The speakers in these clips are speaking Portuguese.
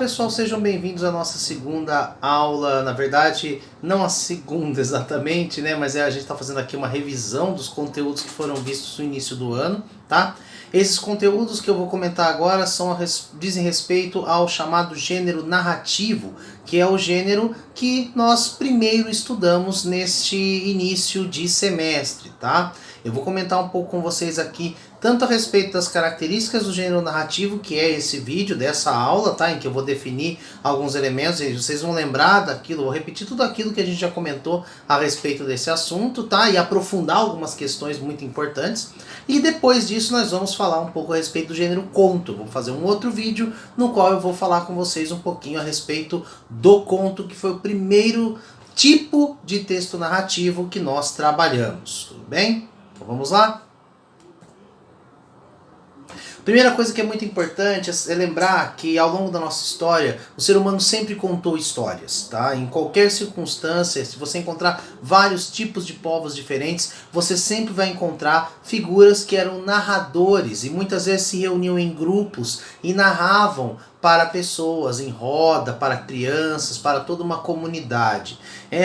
pessoal, sejam bem-vindos à nossa segunda aula. Na verdade, não a segunda exatamente, né? Mas a gente está fazendo aqui uma revisão dos conteúdos que foram vistos no início do ano, tá? Esses conteúdos que eu vou comentar agora dizem respeito ao chamado gênero narrativo, que é o gênero que nós primeiro estudamos neste início de semestre, tá? Eu vou comentar um pouco com vocês aqui, tanto a respeito das características do gênero narrativo, que é esse vídeo dessa aula, tá? Em que eu vou definir alguns elementos, e vocês vão lembrar daquilo, vou repetir tudo aquilo que a gente já comentou a respeito desse assunto, tá? E aprofundar algumas questões muito importantes. E depois disso nós vamos falar um pouco a respeito do gênero conto. Vou fazer um outro vídeo no qual eu vou falar com vocês um pouquinho a respeito do conto, que foi o primeiro tipo de texto narrativo que nós trabalhamos, tudo bem? Então vamos lá? Primeira coisa que é muito importante é lembrar que ao longo da nossa história, o ser humano sempre contou histórias, tá? Em qualquer circunstância, se você encontrar vários tipos de povos diferentes, você sempre vai encontrar figuras que eram narradores e muitas vezes se reuniam em grupos e narravam para pessoas, em roda, para crianças, para toda uma comunidade.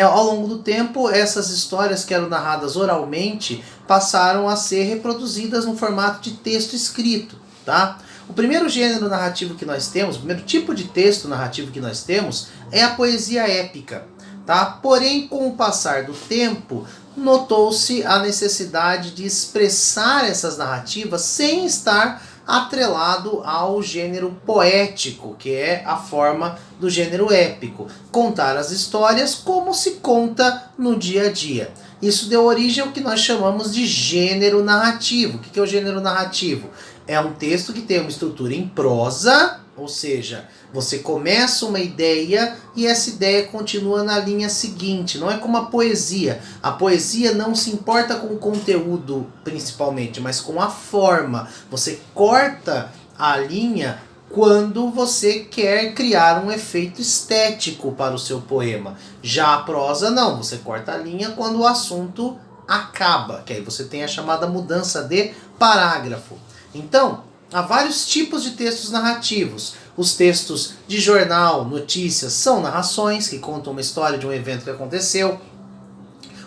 Ao longo do tempo, essas histórias que eram narradas oralmente passaram a ser reproduzidas no formato de texto escrito. Tá? O primeiro gênero narrativo que nós temos, o primeiro tipo de texto narrativo que nós temos é a poesia épica. Tá? Porém, com o passar do tempo, notou-se a necessidade de expressar essas narrativas sem estar atrelado ao gênero poético, que é a forma do gênero épico. Contar as histórias como se conta no dia a dia. Isso deu origem ao que nós chamamos de gênero narrativo. O que é o gênero narrativo? É um texto que tem uma estrutura em prosa, ou seja, você começa uma ideia e essa ideia continua na linha seguinte. Não é como a poesia. A poesia não se importa com o conteúdo principalmente, mas com a forma. Você corta a linha quando você quer criar um efeito estético para o seu poema. Já a prosa não, você corta a linha quando o assunto acaba, que aí você tem a chamada mudança de parágrafo. Então, há vários tipos de textos narrativos. Os textos de jornal, notícias, são narrações que contam uma história de um evento que aconteceu.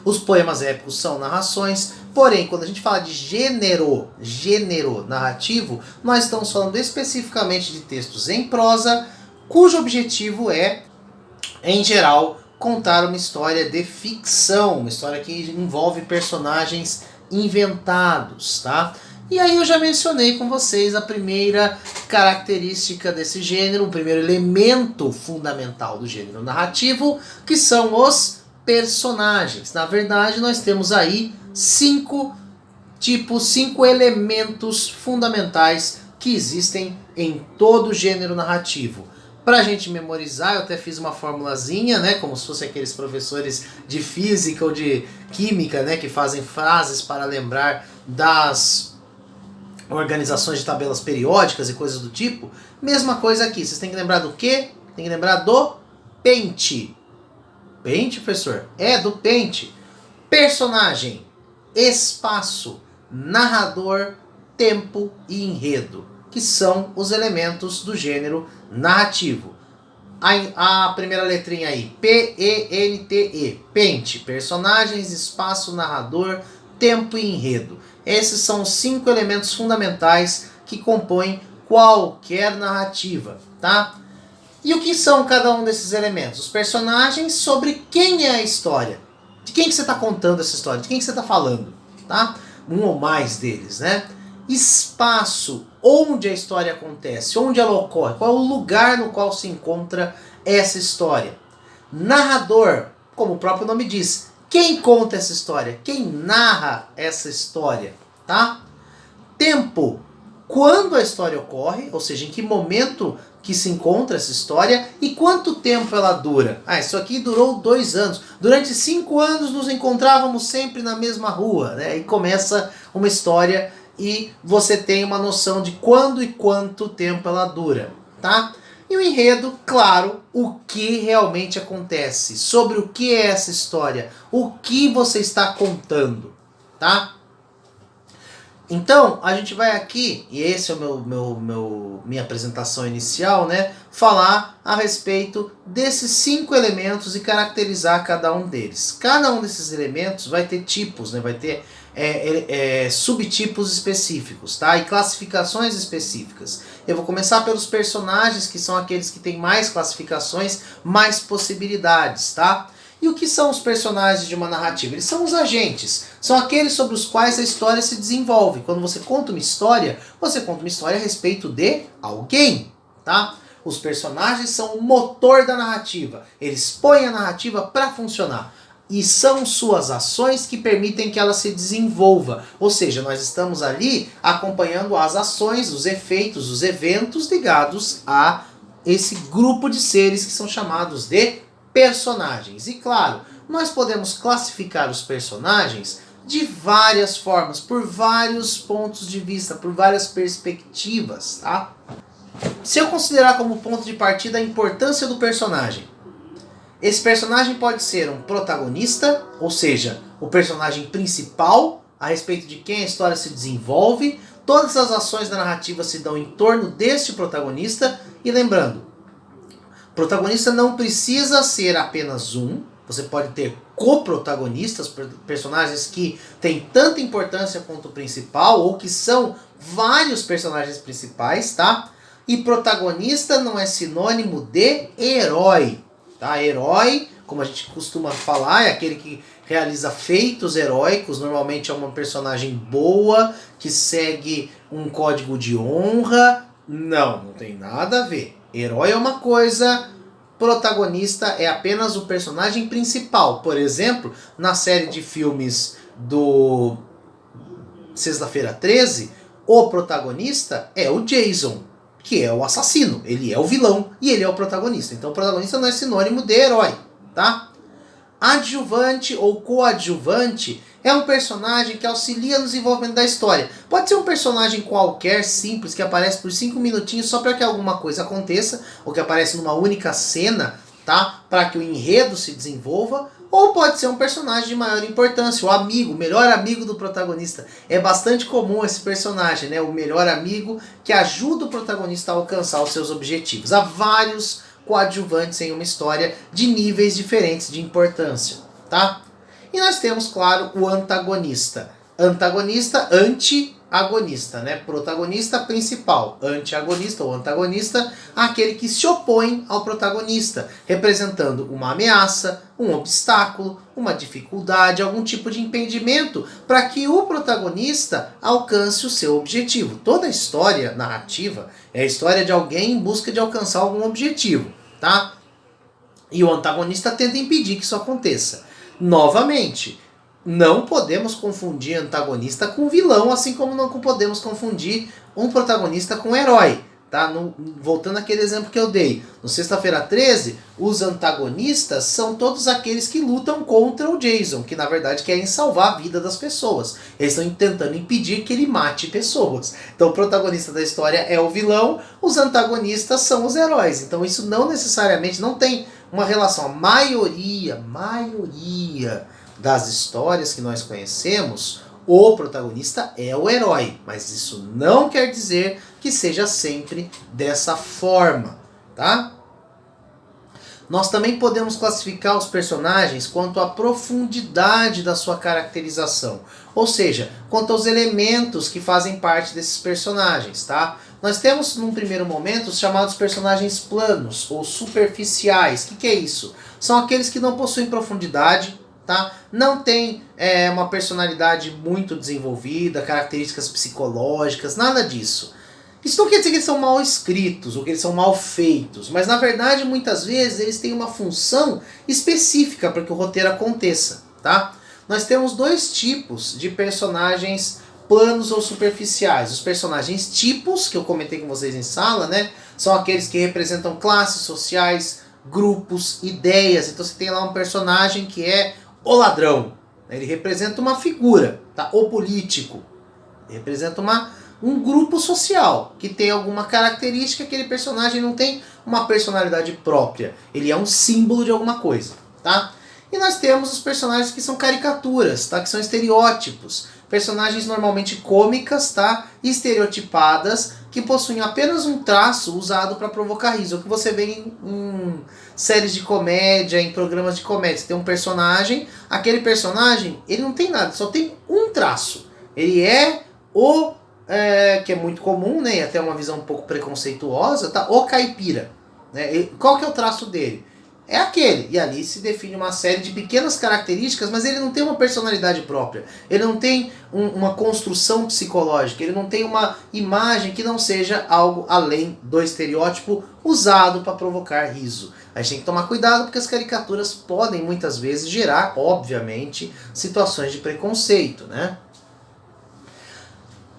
Os poemas épicos são narrações. Porém, quando a gente fala de gênero narrativo, nós estamos falando especificamente de textos em prosa, cujo objetivo é, em geral, contar uma história de ficção, uma história que envolve personagens inventados, tá? E aí eu já mencionei com vocês a primeira característica desse gênero, o primeiro elemento fundamental do gênero narrativo, que são os personagens. Na verdade, nós temos aí cinco elementos fundamentais que existem em todo o gênero narrativo. Para a gente memorizar, eu até fiz uma formulazinha, né, como se fossem aqueles professores de física ou de química, né, que fazem frases para lembrar das organizações de tabelas periódicas e coisas do tipo. Mesma coisa aqui, vocês têm que lembrar do quê? Tem que lembrar do pente. Pente, professor? É, do pente. Personagem, espaço, narrador, tempo e enredo, que são os elementos do gênero narrativo. A primeira letrinha aí, P-E-N-T-E, pente, personagens, espaço, narrador, tempo e enredo. Esses são os 5 elementos fundamentais que compõem qualquer narrativa, tá? E o que são cada um desses elementos? Os personagens, sobre quem é a história. De quem que você está contando essa história? De quem que você está falando, tá? Um ou mais deles, né? Espaço, onde a história acontece, onde ela ocorre, qual é o lugar no qual se encontra essa história. Narrador, como o próprio nome diz, quem conta essa história? Quem narra essa história? Tá? Tempo. Quando a história ocorre, ou seja, em que momento que se encontra essa história e quanto tempo ela dura. Isso aqui durou 2 anos. Durante 5 anos nos encontrávamos sempre na mesma rua, né? E começa uma história e você tem uma noção de quando e quanto tempo ela dura, tá? E o enredo, claro, o que realmente acontece, sobre o que é essa história, o que você está contando, tá? Então, a gente vai aqui, e esse é o minha apresentação inicial, né? Falar a respeito desses 5 elementos e caracterizar cada um deles. Cada um desses elementos vai ter tipos, né? Vai ter subtipos específicos, tá? E classificações específicas. Eu vou começar pelos personagens, que são aqueles que têm mais classificações, mais possibilidades, tá? E o que são os personagens de uma narrativa? Eles são os agentes, são aqueles sobre os quais a história se desenvolve. Quando você conta uma história a respeito de alguém, tá? Os personagens são o motor da narrativa, eles põem a narrativa para funcionar. E são suas ações que permitem que ela se desenvolva. Ou seja, nós estamos ali acompanhando as ações, os efeitos, os eventos ligados a esse grupo de seres que são chamados de personagens. E claro, nós podemos classificar os personagens de várias formas, por vários pontos de vista, por várias perspectivas, tá? Se eu considerar como ponto de partida a importância do personagem, esse personagem pode ser um protagonista, ou seja, o personagem principal, a respeito de quem a história se desenvolve, todas as ações da narrativa se dão em torno deste protagonista, e lembrando, protagonista não precisa ser apenas um, você pode ter coprotagonistas, personagens que têm tanta importância quanto o principal, ou que são vários personagens principais, tá? E protagonista não é sinônimo de herói, tá? Herói, como a gente costuma falar, é aquele que realiza feitos heróicos, normalmente é uma personagem boa, que segue um código de honra. Não tem nada a ver. Herói é uma coisa, protagonista é apenas o personagem principal. Por exemplo, na série de filmes do Sexta-feira 13, o protagonista é o Jason, que é o assassino. Ele é o vilão e ele é o protagonista. Então o protagonista não é sinônimo de herói, tá? Adjuvante ou coadjuvante é um personagem que auxilia no desenvolvimento da história. Pode ser um personagem qualquer, simples, que aparece por 5 minutinhos só para que alguma coisa aconteça, ou que aparece numa única cena, tá? Para que o enredo se desenvolva. Ou pode ser um personagem de maior importância, o amigo, o melhor amigo do protagonista. É bastante comum esse personagem, né? O melhor amigo que ajuda o protagonista a alcançar os seus objetivos. Há vários coadjuvantes em uma história de níveis diferentes de importância, tá? E nós temos, claro, o antagonista. Antagonista, anti-agonista, né? Protagonista principal, anti-agonista ou antagonista, aquele que se opõe ao protagonista, representando uma ameaça, um obstáculo, uma dificuldade, algum tipo de impedimento para que o protagonista alcance o seu objetivo. Toda história narrativa é a história de alguém em busca de alcançar algum objetivo, tá? E o antagonista tenta impedir que isso aconteça. Novamente, não podemos confundir antagonista com vilão, assim como não podemos confundir um protagonista com herói. Tá? Voltando àquele exemplo que eu dei, no Sexta-feira 13, os antagonistas são todos aqueles que lutam contra o Jason, que na verdade querem salvar a vida das pessoas. Eles estão tentando impedir que ele mate pessoas. Então o protagonista da história é o vilão, os antagonistas são os heróis. Então isso não necessariamente, não tem uma relação. A maioria das histórias que nós conhecemos, o protagonista é o herói, mas isso não quer dizer que seja sempre dessa forma, tá? Nós também podemos classificar os personagens quanto à profundidade da sua caracterização, ou seja, quanto aos elementos que fazem parte desses personagens, tá? Nós temos, num primeiro momento, os chamados personagens planos ou superficiais. O que é isso? São aqueles que não possuem profundidade, tá? Não tem uma personalidade muito desenvolvida, características psicológicas, nada disso. Isso não quer dizer que eles são mal escritos ou que eles são mal feitos, mas na verdade muitas vezes eles têm uma função específica para que o roteiro aconteça, tá? Nós temos 2 tipos de personagens planos ou superficiais. Os personagens tipos, que eu comentei com vocês em sala, né? São aqueles que representam classes sociais, grupos, ideias. Então você tem lá um personagem que é o ladrão, ele representa uma figura, tá? O político, ele representa um grupo social que tem alguma característica que aquele personagem não tem uma personalidade própria, ele é um símbolo de alguma coisa, tá? E nós temos os personagens que são caricaturas, tá? Que são estereótipos, personagens normalmente cômicas, tá? Estereotipadas, que possuem apenas um traço usado para provocar riso. O que você vê em séries de comédia, em programas de comédia. Você tem um personagem, aquele personagem, ele não tem nada, só tem um traço. Ele é o, que é muito comum, né, e até uma visão um pouco preconceituosa, tá? O caipira. Né? Qual que é o traço dele? É aquele, e ali se define uma série de pequenas características, mas ele não tem uma personalidade própria, ele não tem uma construção psicológica, ele não tem uma imagem que não seja algo além do estereótipo usado para provocar riso. A gente tem que tomar cuidado porque as caricaturas podem muitas vezes gerar, obviamente, situações de preconceito, né?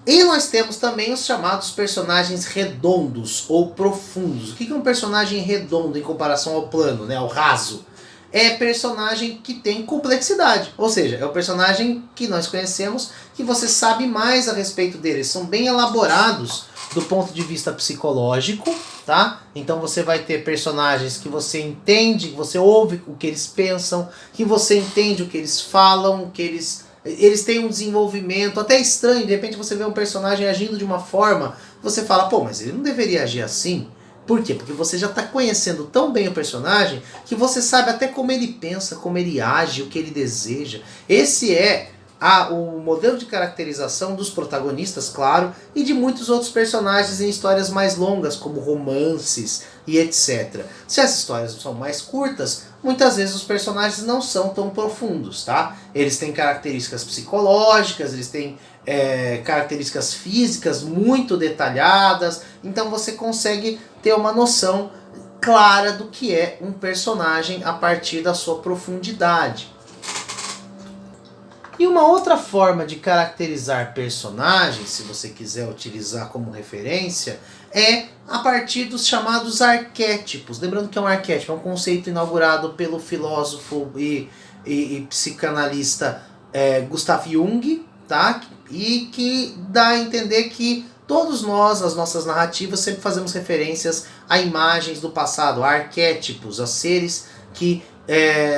E nós temos também os chamados personagens redondos ou profundos. O que é um personagem redondo em comparação ao plano, né, ao raso? É personagem que tem complexidade. Ou seja, é o personagem que nós conhecemos que você sabe mais a respeito deles. São bem elaborados do ponto de vista psicológico, tá? Então você vai ter personagens que você entende, que você ouve o que eles pensam, que você entende o que eles falam, que eles têm um desenvolvimento até estranho. De repente você vê um personagem agindo de uma forma, você fala, pô, mas ele não deveria agir assim. Por quê? Porque você já está conhecendo tão bem o personagem que você sabe até como ele pensa, como ele age, o que ele deseja. Esse é o modelo de caracterização dos protagonistas, claro, e de muitos outros personagens em histórias mais longas, como romances e etc. Se as histórias são mais curtas, muitas vezes os personagens não são tão profundos, tá? Eles têm características psicológicas, eles têm características físicas muito detalhadas, então você consegue ter uma noção clara do que é um personagem a partir da sua profundidade. E uma outra forma de caracterizar personagens, se você quiser utilizar como referência, é a partir dos chamados arquétipos. Lembrando que um arquétipo é um conceito inaugurado pelo filósofo e psicanalista Gustav Jung, tá? E que dá a entender que todos nós, nas nossas narrativas, sempre fazemos referências a imagens do passado, a arquétipos, a seres que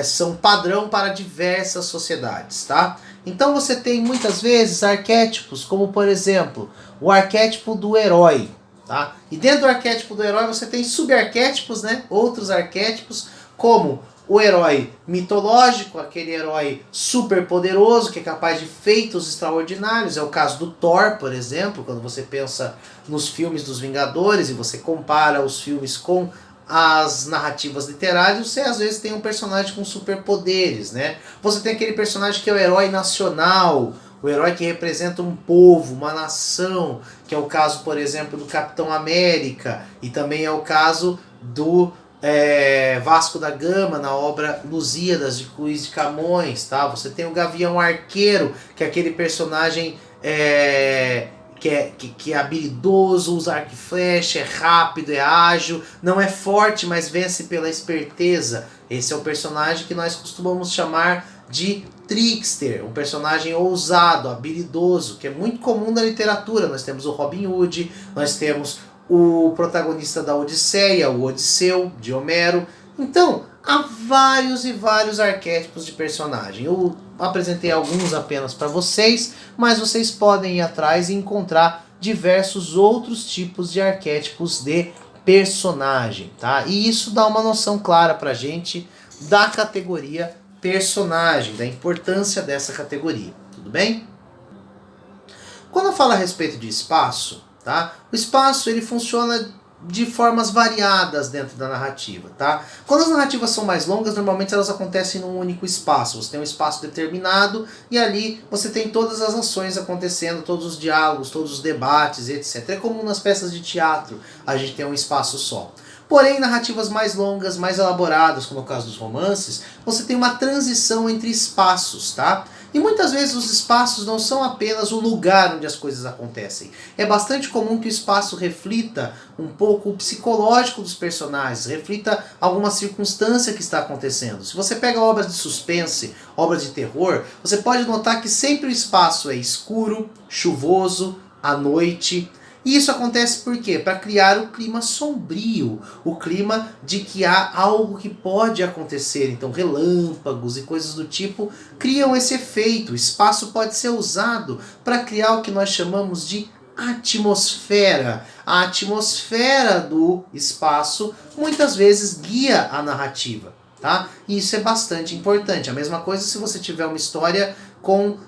são padrão para diversas sociedades, tá? Então você tem muitas vezes arquétipos, como por exemplo, o arquétipo do herói, tá? E dentro do arquétipo do herói você tem subarquétipos, né? Outros arquétipos, como o herói mitológico, aquele herói super poderoso que é capaz de feitos extraordinários. É o caso do Thor, por exemplo, quando você pensa nos filmes dos Vingadores e você compara os filmes com as narrativas literárias, você às vezes tem um personagem com superpoderes, né? Você tem aquele personagem que é o herói nacional, o herói que representa um povo, uma nação, que é o caso, por exemplo, do Capitão América, e também é o caso do Vasco da Gama na obra Lusíadas de Luís de Camões, tá? Você tem o Gavião Arqueiro, que é aquele personagem que é habilidoso, usa arco e flecha, é rápido, é ágil, não é forte, mas vence pela esperteza. Esse é o personagem que nós costumamos chamar de trickster, um personagem ousado, habilidoso, que é muito comum na literatura. Nós temos o Robin Hood, nós temos o protagonista da Odisseia, o Odisseu, de Homero. Então, há vários e vários arquétipos de personagem. Eu apresentei alguns apenas para vocês, mas vocês podem ir atrás e encontrar diversos outros tipos de arquétipos de personagem, tá? E isso dá uma noção clara pra gente da categoria personagem, da importância dessa categoria, tudo bem? Quando eu falo a respeito de espaço, tá? O espaço ele funciona de formas variadas dentro da narrativa, tá? Quando as narrativas são mais longas, normalmente elas acontecem num único espaço. Você tem um espaço determinado e ali você tem todas as ações acontecendo, todos os diálogos, todos os debates, etc. É como nas peças de teatro, a gente tem um espaço só. Porém, narrativas mais longas, mais elaboradas, como é o caso dos romances, você tem uma transição entre espaços, tá? E muitas vezes os espaços não são apenas o lugar onde as coisas acontecem. É bastante comum que o espaço reflita um pouco o psicológico dos personagens, reflita alguma circunstância que está acontecendo. Se você pega obras de suspense, obras de terror, você pode notar que sempre o espaço é escuro, chuvoso, à noite. E isso acontece por quê? Para criar o clima sombrio, o clima de que há algo que pode acontecer. Então, relâmpagos e coisas do tipo criam esse efeito. O espaço pode ser usado para criar o que nós chamamos de atmosfera. A atmosfera do espaço muitas vezes guia a narrativa, tá? E isso é bastante importante. A mesma coisa se você tiver uma história com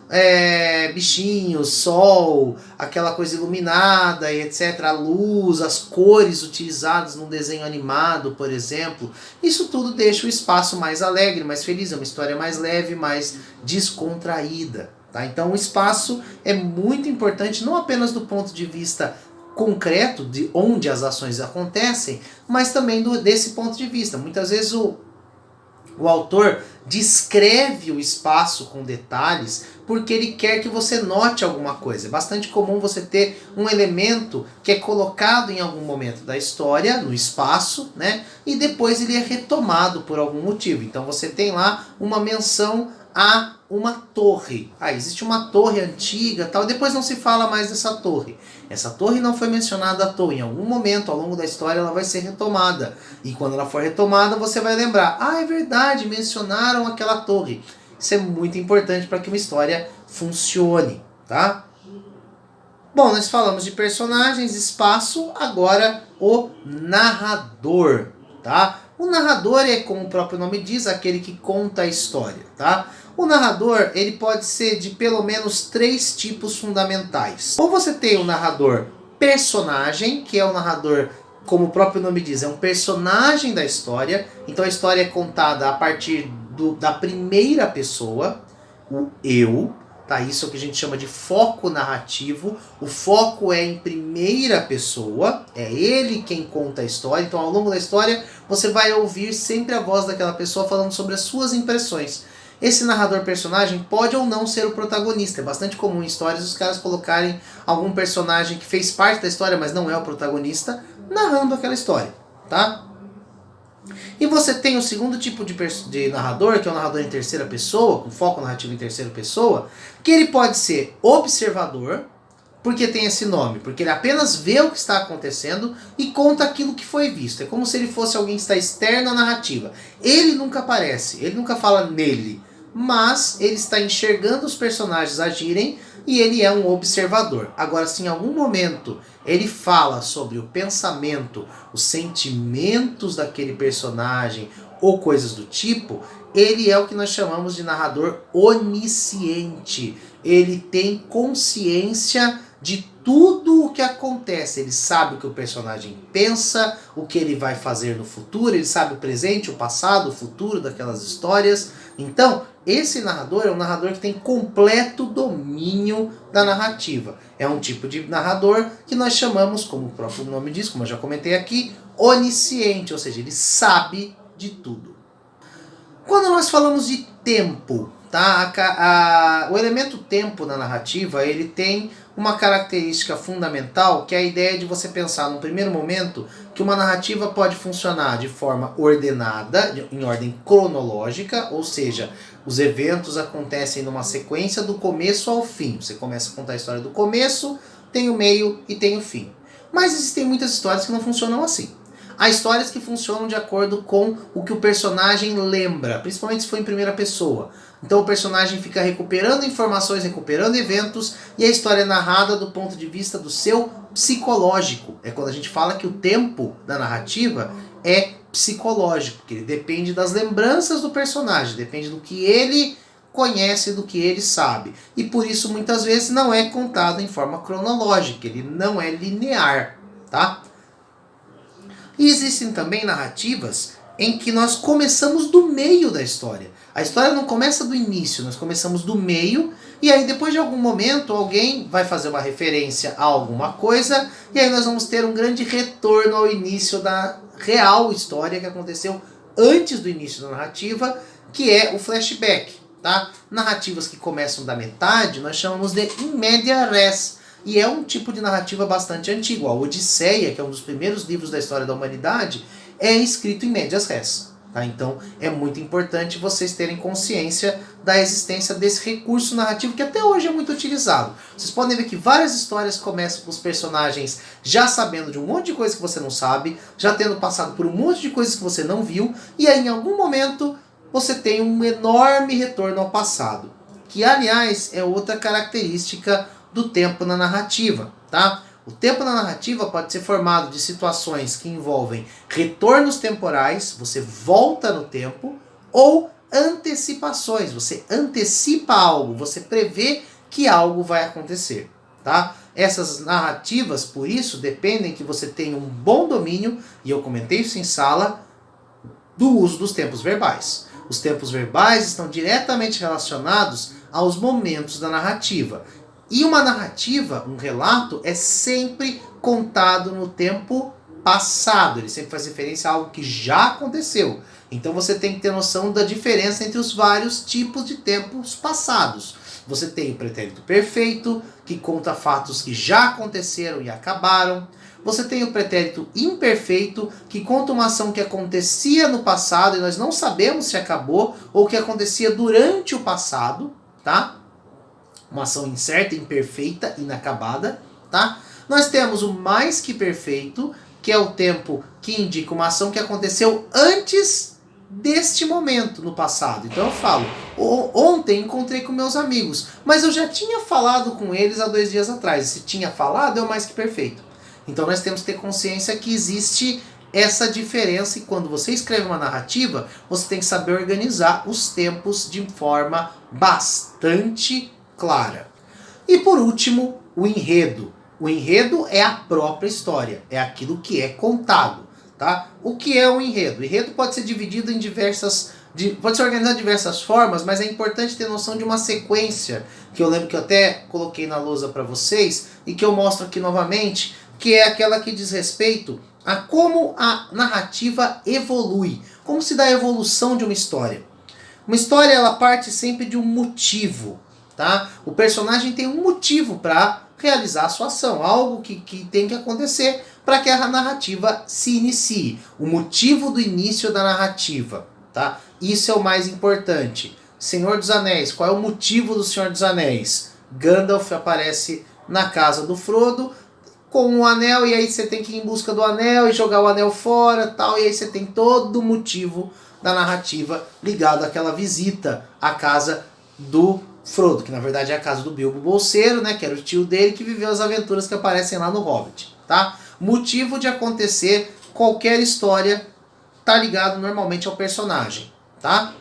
bichinhos, sol, aquela coisa iluminada e etc. A luz, as cores utilizadas num desenho animado, por exemplo. Isso tudo deixa o espaço mais alegre, mais feliz. É uma história mais leve, mais descontraída. Tá? Então o espaço é muito importante, não apenas do ponto de vista concreto, de onde as ações acontecem, mas também desse ponto de vista. Muitas vezes o autor descreve o espaço com detalhes porque ele quer que você note alguma coisa. É bastante comum você ter um elemento que é colocado em algum momento da história, no espaço, né? E depois ele é retomado por algum motivo. Então você tem lá uma menção a uma torre. Existe uma torre antiga, tal, depois não se fala mais dessa torre. Essa torre não foi mencionada à toa. Em algum momento, ao longo da história, ela vai ser retomada. E quando ela for retomada, você vai lembrar. É verdade, mencionaram aquela torre. Isso é muito importante para que uma história funcione, tá? Bom, nós falamos de personagens, espaço, agora o narrador, tá? O narrador é, como o próprio nome diz, aquele que conta a história, tá? O narrador, ele pode ser de pelo menos 3 tipos fundamentais. Ou você tem o narrador personagem, que é o narrador, como o próprio nome diz, é um personagem da história. Então a história é contada a partir da primeira pessoa, o eu, tá? Isso é o que a gente chama de foco narrativo. O foco é em primeira pessoa, é ele quem conta a história. Então ao longo da história você vai ouvir sempre a voz daquela pessoa falando sobre as suas impressões. Esse narrador personagem pode ou não ser o protagonista. É bastante comum em histórias os caras colocarem algum personagem que fez parte da história, mas não é o protagonista, narrando aquela história, tá? E você tem o segundo tipo de narrador, que é o narrador em terceira pessoa, com foco narrativo em terceira pessoa, que ele pode ser observador, porque tem esse nome, porque ele apenas vê o que está acontecendo e conta aquilo que foi visto. É como se ele fosse alguém que está externo à narrativa. Ele nunca aparece, ele nunca fala nele, mas ele está enxergando os personagens agirem e ele é um observador. Agora, se em algum momento ele fala sobre o pensamento, os sentimentos daquele personagem ou coisas do tipo, ele é o que nós chamamos de narrador onisciente. Ele tem consciência de tudo o que acontece. Ele sabe o que o personagem pensa, o que ele vai fazer no futuro, ele sabe o presente, o passado, o futuro daquelas histórias. Então, esse narrador é um narrador que tem completo domínio da narrativa. É um tipo de narrador que nós chamamos, como o próprio nome diz, como eu já comentei aqui, onisciente, ou seja, ele sabe de tudo. Quando nós falamos de tempo, tá? O elemento tempo na narrativa, ele tem uma característica fundamental, que é a ideia de você pensar num primeiro momento que uma narrativa pode funcionar de forma ordenada, em ordem cronológica, ou seja, os eventos acontecem numa sequência do começo ao fim. Você começa a contar a história do começo, tem o meio e tem o fim. Mas existem muitas histórias que não funcionam assim. Há histórias que funcionam de acordo com o que o personagem lembra, principalmente se for em primeira pessoa. Então o personagem fica recuperando informações, recuperando eventos, e a história é narrada do ponto de vista do seu psicológico. É quando a gente fala que o tempo da narrativa é psicológico, porque ele depende das lembranças do personagem, depende do que ele conhece, do que ele sabe. E por isso muitas vezes não é contado em forma cronológica, ele não é linear, tá? E existem também narrativas em que nós começamos do meio da história. A história não começa do início, nós começamos do meio, e aí depois de algum momento alguém vai fazer uma referência a alguma coisa, e aí nós vamos ter um grande retorno ao início da real história que aconteceu antes do início da narrativa, que é o flashback, tá? Narrativas que começam da metade nós chamamos de in media res. E é um tipo de narrativa bastante antigo. A Odisseia, que é um dos primeiros livros da história da humanidade, é escrito em medias res. Tá? Então é muito importante vocês terem consciência da existência desse recurso narrativo que até hoje é muito utilizado. Vocês podem ver que várias histórias começam com os personagens já sabendo de um monte de coisa que você não sabe, já tendo passado por um monte de coisas que você não viu, e aí em algum momento você tem um enorme retorno ao passado, que aliás é outra característica do tempo na narrativa, tá? O tempo na narrativa pode ser formado de situações que envolvem retornos temporais, você volta no tempo, ou antecipações, você antecipa algo, você prevê que algo vai acontecer, tá? Essas narrativas, por isso, dependem que você tenha um bom domínio, e eu comentei isso em sala, do uso dos tempos verbais. Os tempos verbais estão diretamente relacionados aos momentos da narrativa. E uma narrativa, um relato, é sempre contado no tempo passado. Ele sempre faz referência a algo que já aconteceu. Então você tem que ter noção da diferença entre os vários tipos de tempos passados. Você tem o pretérito perfeito, que conta fatos que já aconteceram e acabaram. Você tem o pretérito imperfeito, que conta uma ação que acontecia no passado e nós não sabemos se acabou ou que acontecia durante o passado, tá? Uma ação incerta, imperfeita, inacabada, tá? Nós temos o mais que perfeito, que é o tempo que indica uma ação que aconteceu antes deste momento no passado. Então eu falo, ontem encontrei com meus amigos, mas eu já tinha falado com eles há 2 dias atrás. Se tinha falado, é o mais que perfeito. Então nós temos que ter consciência que existe essa diferença, e quando você escreve uma narrativa, você tem que saber organizar os tempos de forma bastante clara. E por último, o enredo. O enredo é a própria história, é aquilo que é contado, tá? O que é o enredo? O enredo pode ser dividido em pode ser organizado de diversas formas, mas é importante ter noção de uma sequência, que eu lembro que eu até coloquei na lousa para vocês, e que eu mostro aqui novamente, que é aquela que diz respeito a como a narrativa evolui, como se dá a evolução de uma história. Uma história, ela parte sempre de um motivo, tá? O personagem tem um motivo para realizar a sua ação, algo que tem que acontecer para que a narrativa se inicie. O motivo do início da narrativa, tá? Isso é o mais importante. Senhor dos Anéis, qual é o motivo do Senhor dos Anéis? Gandalf aparece na casa do Frodo com um anel, e aí você tem que ir em busca do anel e jogar o anel fora, tal, e aí você tem todo o motivo da narrativa ligado àquela visita à casa do Frodo, que na verdade é a casa do Bilbo Bolseiro, né, que era o tio dele, que viveu as aventuras que aparecem lá no Hobbit, tá? Motivo de acontecer qualquer história tá ligado normalmente ao personagem, tá?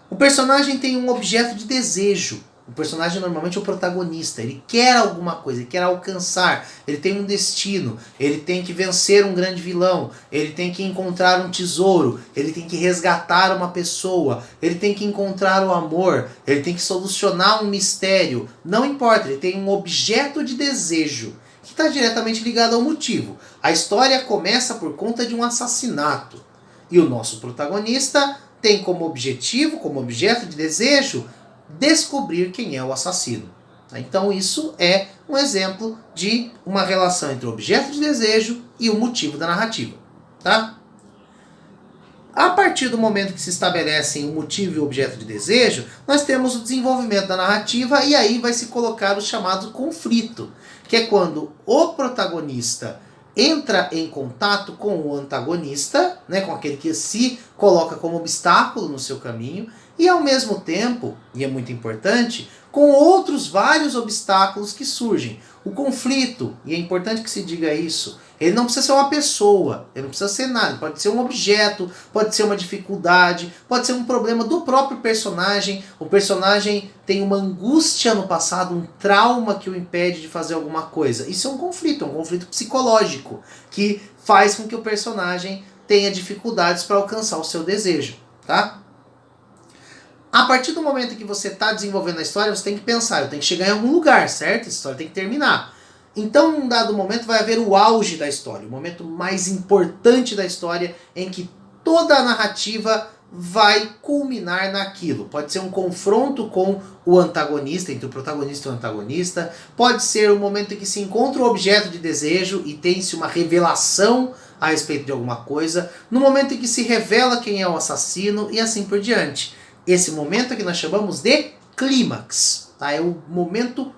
O personagem tem um objeto de desejo. O personagem normalmente é o protagonista, ele quer alguma coisa, ele quer alcançar, ele tem um destino, ele tem que vencer um grande vilão, ele tem que encontrar um tesouro, ele tem que resgatar uma pessoa, ele tem que encontrar o amor, ele tem que solucionar um mistério, não importa, ele tem um objeto de desejo que está diretamente ligado ao motivo. A história começa por conta de um assassinato, e o nosso protagonista tem como objetivo, como objeto de desejo, descobrir quem é o assassino. Então isso é um exemplo de uma relação entre o objeto de desejo e o motivo da narrativa, tá? A partir do momento que se estabelecem o motivo e o objeto de desejo, nós temos o desenvolvimento da narrativa, e aí vai se colocar o chamado conflito, que é quando o protagonista entra em contato com o antagonista, né, com aquele que se coloca como obstáculo no seu caminho, e ao mesmo tempo, e é muito importante, com outros vários obstáculos que surgem. O conflito, e é importante que se diga isso, ele não precisa ser uma pessoa, ele não precisa ser nada, pode ser um objeto, pode ser uma dificuldade, pode ser um problema do próprio personagem. O personagem tem uma angústia no passado, um trauma que o impede de fazer alguma coisa. Isso é um conflito psicológico, que faz com que o personagem tenha dificuldades para alcançar o seu desejo, tá? A partir do momento que você está desenvolvendo a história, você tem que pensar, eu tenho que chegar em algum lugar, certo? Essa história tem que terminar. Então, em um dado momento, vai haver o auge da história, o momento mais importante da história, em que toda a narrativa vai culminar naquilo. Pode ser um confronto com o antagonista, entre o protagonista e o antagonista. Pode ser o momento em que se encontra o objeto de desejo e tem-se uma revelação a respeito de alguma coisa. No momento em que se revela quem é o assassino e assim por diante. Esse momento é que nós chamamos de clímax, tá? É o momento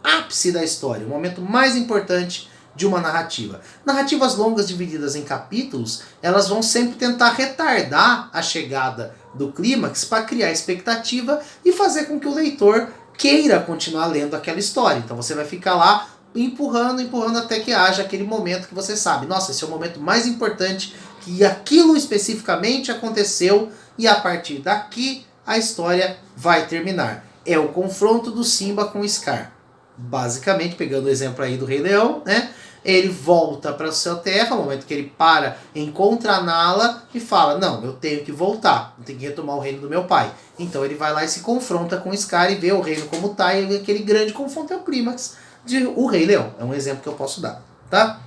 ápice da história, o momento mais importante de uma narrativa. Narrativas longas divididas em capítulos, elas vão sempre tentar retardar a chegada do clímax para criar expectativa e fazer com que o leitor queira continuar lendo aquela história. Então você vai ficar lá empurrando até que haja aquele momento que você sabe, nossa, esse é o momento mais importante, que aquilo especificamente aconteceu e a partir daqui a história vai terminar. É o confronto do Simba com o Scar. Basicamente, pegando o exemplo aí do Rei Leão, né? Ele volta para sua terra, no momento que ele para, encontra a Nala e fala, não, eu tenho que voltar, eu tenho que retomar o reino do meu pai. Então ele vai lá e se confronta com o Scar e vê o reino como tá, e aquele grande confronto é o clímax de O Rei Leão. É um exemplo que eu posso dar, tá?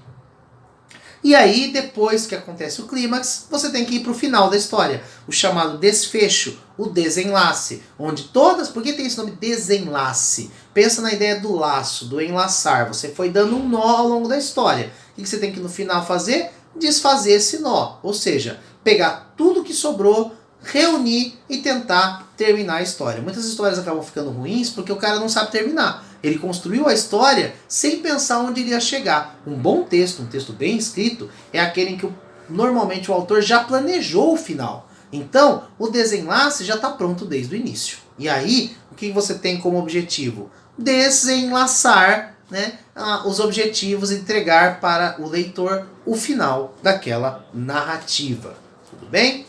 E aí, depois que acontece o clímax, você tem que ir para o final da história, o chamado desfecho, o desenlace, onde todas... Por que tem esse nome desenlace? Pensa na ideia do laço, do enlaçar. Você foi dando um nó ao longo da história. O que você tem que no final fazer? Desfazer esse nó, ou seja, pegar tudo que sobrou, reunir e tentar terminar a história. Muitas histórias acabam ficando ruins porque o cara não sabe terminar. Ele construiu a história sem pensar onde iria chegar. Um bom texto, um texto bem escrito, é aquele em que normalmente o autor já planejou o final. Então, o desenlace já está pronto desde o início. E aí, o que você tem como objetivo? Desenlaçar, né, os objetivos e entregar para o leitor o final daquela narrativa. Tudo bem?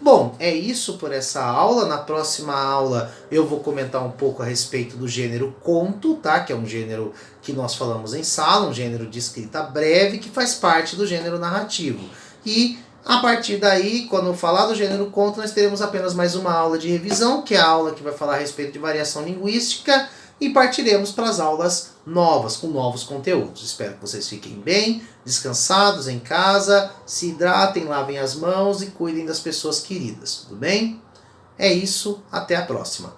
Bom, é isso por essa aula. Na próxima aula eu vou comentar um pouco a respeito do gênero conto, tá? Que é um gênero que nós falamos em sala, um gênero de escrita breve que faz parte do gênero narrativo. E a partir daí, quando eu falar do gênero conto, nós teremos apenas mais uma aula de revisão, que é a aula que vai falar a respeito de variação linguística, e partiremos para as aulas novas, com novos conteúdos. Espero que vocês fiquem bem, descansados em casa, se hidratem, lavem as mãos e cuidem das pessoas queridas, tudo bem? É isso, até a próxima.